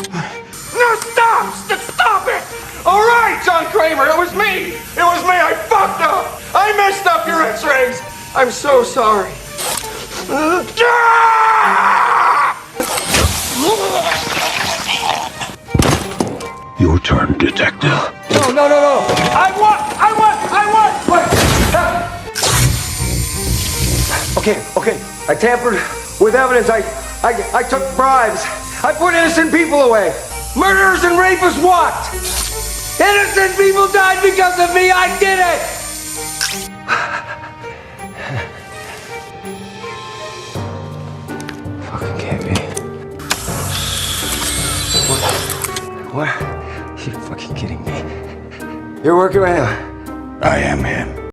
No, stop! Stop it! All right, John Kramer, it was me! It was me! I fucked up! I messed up your x-rays! I'm so sorry. Your turn, detective. No. I want! Wait. Okay. I tampered with evidence. I took bribes. I put innocent people away. Murderers and rapists walked. Innocent people died because of me. I did it. Fucking can't be. What? You fucking kidding me? You're working with him. I am him.